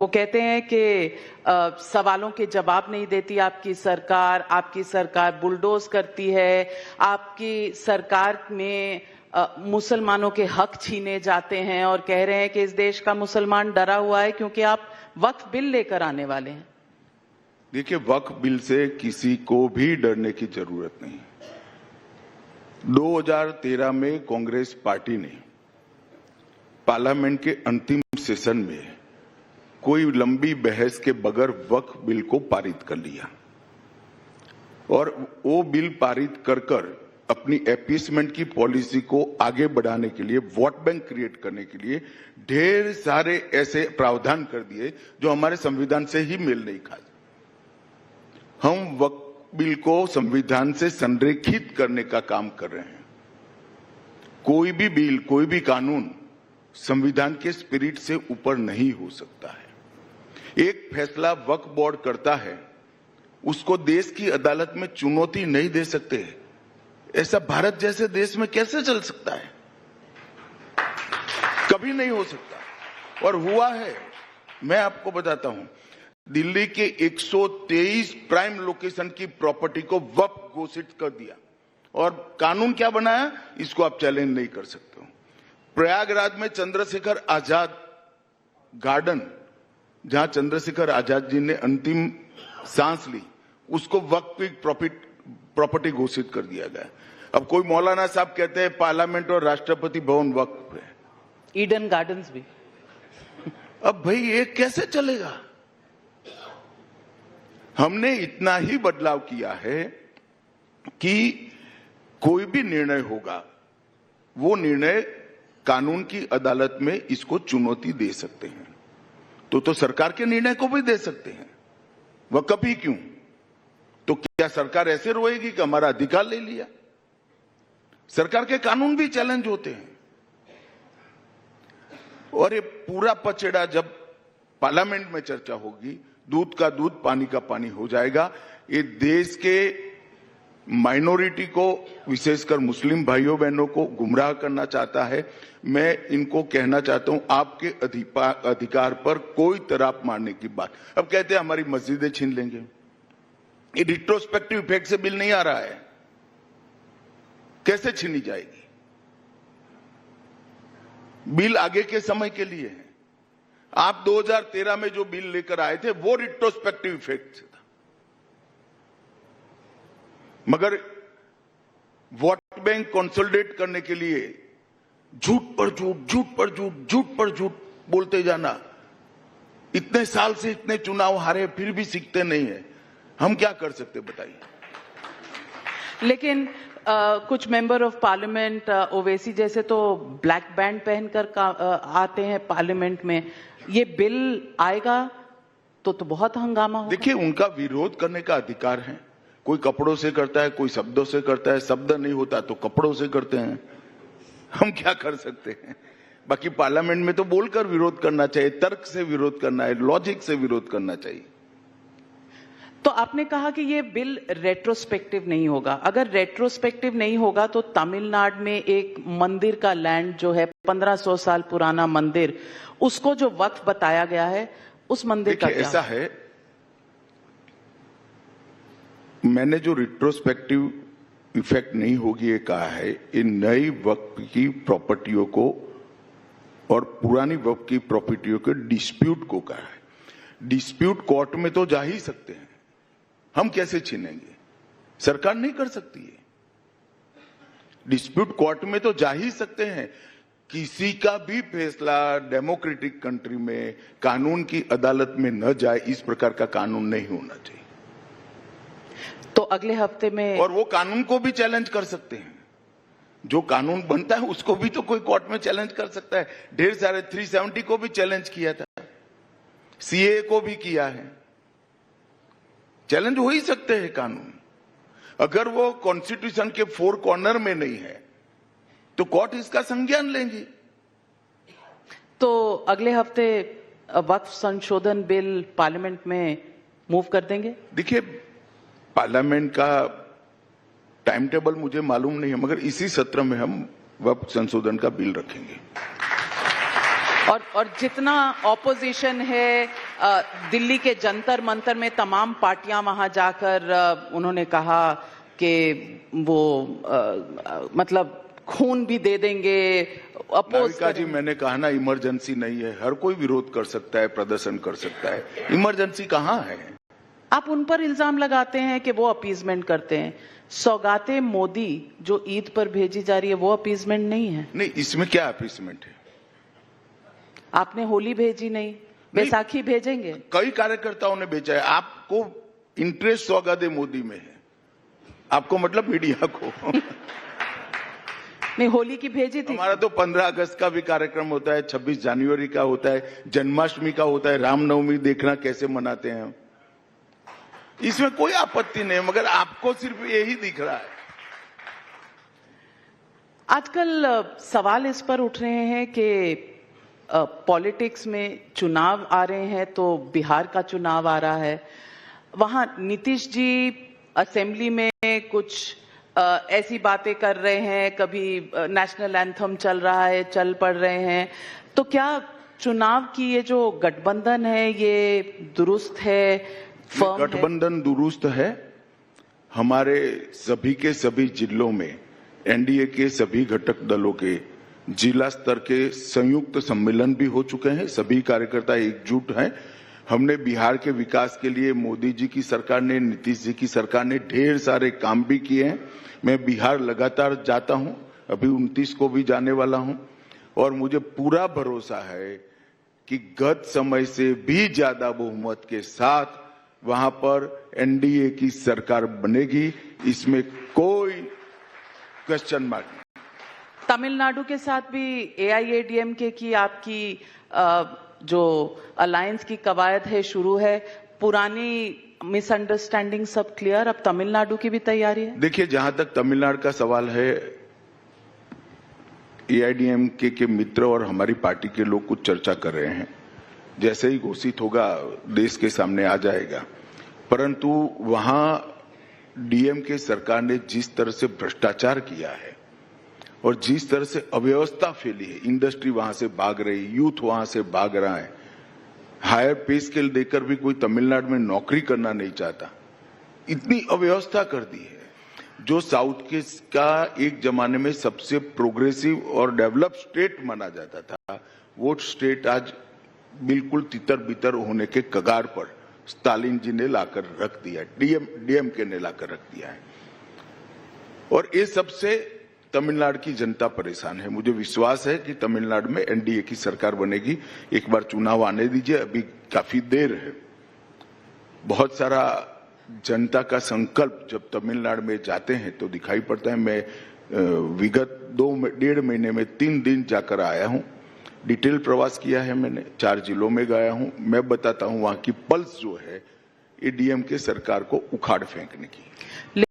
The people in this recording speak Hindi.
वो कहते हैं कि सवालों के जवाब नहीं देती आपकी सरकार बुलडोज करती है, आपकी सरकार में मुसलमानों के हक छीने जाते हैं और कह रहे हैं कि इस देश का मुसलमान डरा हुआ है क्योंकि आप वक्फ बिल लेकर आने वाले हैं। देखिए, वक्फ बिल से किसी को भी डरने की जरूरत नहीं। 2013 में कांग्रेस पार्टी ने पार्लियामेंट के अंतिम सेशन में कोई लंबी बहस के बगैर वक्फ बिल को पारित कर लिया और वो बिल पारित कर अपनी अपीसमेंट की पॉलिसी को आगे बढ़ाने के लिए, वोट बैंक क्रिएट करने के लिए ढेर सारे ऐसे प्रावधान कर दिए जो हमारे संविधान से ही मेल नहीं खाते। हम वक्फ बिल को संविधान से संरेखित करने का काम कर रहे हैं। कोई भी बिल, कोई भी कानून संविधान के स्पिरिट से ऊपर नहीं हो सकता है। एक फैसला वक्फ बोर्ड करता है, उसको देश की अदालत में चुनौती नहीं दे सकते। ऐसा भारत जैसे देश में कैसे चल सकता है? कभी नहीं हो सकता। और हुआ है, मैं आपको बताता हूं, दिल्ली के 123 प्राइम लोकेशन की प्रॉपर्टी को वक्फ घोषित कर दिया और कानून क्या बनाया, इसको आप चैलेंज नहीं कर सकते हो। प्रयागराज में चंद्रशेखर आजाद गार्डन, जहां चंद्रशेखर आजाद जी ने अंतिम सांस ली, उसको वक्फ की प्रॉपर्टी घोषित कर दिया गया। अब कोई मौलाना साहब कहते हैं पार्लियामेंट और राष्ट्रपति भवन वक्फ है, ईडन गार्डन्स भी। अब भाई ये कैसे चलेगा? हमने इतना ही बदलाव किया है कि कोई भी निर्णय होगा, वो निर्णय कानून की अदालत में इसको चुनौती दे सकते हैं। तो सरकार के निर्णय को भी दे सकते हैं। वह कभी क्यों? तो क्या सरकार ऐसे रोएगी कि हमारा अधिकार ले लिया? सरकार के कानून भी चैलेंज होते हैं। और ये पूरा पचड़ा जब पार्लियामेंट में चर्चा होगी, दूध का दूध पानी का पानी हो जाएगा। ये देश के माइनॉरिटी को, विशेषकर मुस्लिम भाइयों बहनों को गुमराह करना चाहता है। मैं इनको कहना चाहता हूं, आपके अधिकार पर कोई तराप मारने की बात। अब कहते हैं हमारी मस्जिदें छीन लेंगे। ये रिट्रोस्पेक्टिव इफेक्ट से बिल नहीं आ रहा है, कैसे छीनी जाएगी? बिल आगे के समय के लिए है। आप 2013 में जो बिल लेकर आए थे वो रिट्रोस्पेक्टिव इफेक्ट से था, मगर वोट बैंक कंसोलिडेट करने के लिए झूठ पर झूठ बोलते जाना। इतने साल से इतने चुनाव हारे, फिर भी सीखते नहीं है। हम क्या कर सकते बताइए? लेकिन कुछ मेंबर ऑफ पार्लियामेंट, ओवैसी जैसे तो ब्लैक बैंड पहनकर आते हैं पार्लियामेंट में। ये बिल आएगा तो बहुत हंगामा होगा। देखिए, उनका विरोध करने का अधिकार है। कोई कपड़ों से करता है, कोई शब्दों से करता है। शब्द नहीं होता तो कपड़ों से करते हैं। हम क्या कर सकते हैं? बाकी पार्लियामेंट में तो बोलकर विरोध करना चाहिए, तर्क से विरोध करना है, लॉजिक से विरोध करना चाहिए। तो आपने कहा कि ये बिल रेट्रोस्पेक्टिव नहीं होगा। अगर रेट्रोस्पेक्टिव नहीं होगा तो तमिलनाडु में एक मंदिर का लैंड जो है 1500 साल पुराना मंदिर, उसको जो वक्फ बताया गया है, उस मंदिर का क्या? ऐसा है, मैंने जो रिट्रोस्पेक्टिव इफेक्ट नहीं होगी ये कहा है, इन नई वक्फ की प्रॉपर्टियों को और पुरानी वक्फ की प्रॉपर्टियों के डिस्प्यूट को कहा है। डिस्प्यूट कोर्ट में तो जा ही सकते हैं, हम कैसे छीनेंगे? सरकार नहीं कर सकती है। डिस्प्यूट कोर्ट में तो जा ही सकते हैं। किसी का भी फैसला डेमोक्रेटिक कंट्री में कानून की अदालत में न जाए, इस प्रकार का कानून नहीं होना चाहिए। तो अगले हफ्ते में, और वो कानून को भी चैलेंज कर सकते हैं। जो कानून बनता है उसको भी तो कोई कोर्ट में चैलेंज कर सकता है। ढेर सारे 370 को भी चैलेंज किया था, सीए को भी किया है। चैलेंज हो ही सकते हैं कानून। अगर वो कॉन्स्टिट्यूशन के 4 कॉर्नर में नहीं है तो कोर्ट इसका संज्ञान लेंगी। तो अगले हफ्ते वक्फ संशोधन बिल पार्लियामेंट में मूव कर देंगे? देखिए, पार्लियामेंट का टाइम टेबल मुझे मालूम नहीं है, मगर इसी सत्र में हम वक्फ संशोधन का बिल रखेंगे। और जितना ऑपोजिशन है, दिल्ली के जंतर मंतर में तमाम पार्टियां वहां जाकर उन्होंने कहा कि वो मतलब खून भी दे देंगे, अपोज जी मैंने कहा ना, इमरजेंसी नहीं है, हर कोई विरोध कर सकता है, प्रदर्शन कर सकता है, इमरजेंसी कहाँ है? आप उन पर इल्जाम लगाते हैं कि वो अपीजमेंट करते हैं। सौगातें मोदी जो ईद पर भेजी जा रही है वो अपीजमेंट नहीं है? नहीं, इसमें क्या अपीजमेंट है? आपने होली भेजी नहीं, बैसाखी भेजेंगे? कई कार्यकर्ताओं ने भेजा है। आपको इंटरेस्ट सौगाते मोदी में है, आपको मतलब मीडिया को। नहीं, होली की भेजी थी। हमारा तो 15 अगस्त का भी कार्यक्रम होता है, 26 जनवरी का होता है, जन्माष्टमी का होता है, रामनवमी देखना कैसे मनाते हैं हम, इसमें कोई आपत्ति नहीं, मगर आपको सिर्फ यही दिख रहा है। आजकल सवाल इस पर उठ रहे हैं कि पॉलिटिक्स में चुनाव आ रहे हैं, तो बिहार का चुनाव आ रहा है, वहां नीतीश जी असेंबली में कुछ ऐसी बातें कर रहे हैं, कभी नेशनल एंथम चल रहा है, चल पड़ रहे हैं, तो क्या चुनाव की ये जो गठबंधन है ये दुरुस्त है? गठबंधन दुरुस्त है। हमारे सभी के सभी जिलों में एनडीए के सभी घटक दलों के जिला स्तर के संयुक्त सम्मेलन भी हो चुके हैं, सभी कार्यकर्ता एकजुट हैं। हमने बिहार के विकास के लिए मोदी जी की सरकार ने, नीतीश जी की सरकार ने ढेर सारे काम भी किए हैं। मैं बिहार लगातार जाता हूं, अभी 29 को भी जाने वाला हूं, और मुझे पूरा भरोसा है कि गत समय से भी ज्यादा बहुमत के साथ वहां पर एनडीए की सरकार बनेगी, इसमें कोई क्वेश्चन मार्क नहीं। तमिलनाडु के साथ भी एआईएडीएमके की आपकी जो अलायंस की कवायद है शुरू है, पुरानी मिसअंडरस्टैंडिंग सब क्लियर, अब तमिलनाडु की भी तैयारी है? देखिए, जहां तक तमिलनाडु का सवाल है, एआईएडीएमके के मित्र और हमारी पार्टी के लोग कुछ चर्चा कर रहे हैं, जैसे ही घोषित होगा देश के सामने आ जाएगा। परंतु वहां डीएमके सरकार ने जिस तरह से भ्रष्टाचार किया है और जिस तरह से अव्यवस्था फैली है, इंडस्ट्री वहां से भाग रही, यूथ वहां से भाग रहा है, हायर पे स्केल देकर भी कोई तमिलनाडु में नौकरी करना नहीं चाहता, इतनी अव्यवस्था कर दी है। जो साउथ के का एक जमाने में सबसे प्रोग्रेसिव और डेवलप स्टेट माना जाता था, वो स्टेट आज बिल्कुल तितर बितर होने के कगार पर स्टालिन जी ने लाकर रख दिया, डीएमके ने लाकर रख दिया है। और ये सबसे तमिलनाडु की जनता परेशान है। मुझे विश्वास है कि तमिलनाडु में एनडीए की सरकार बनेगी। एक बार चुनाव आने दीजिए, अभी काफी देर है। बहुत सारा जनता का संकल्प जब तमिलनाडु में जाते हैं तो दिखाई पड़ता है। मैं विगत 2-1.5 महीने में 3 दिन जाकर आया हूं, डिटेल प्रवास किया है मैंने, 4 जिलों में गया हूं। मैं बताता हूं वहां की पल्स जो है, ये डीएमके सरकार को उखाड़ फेंकने की।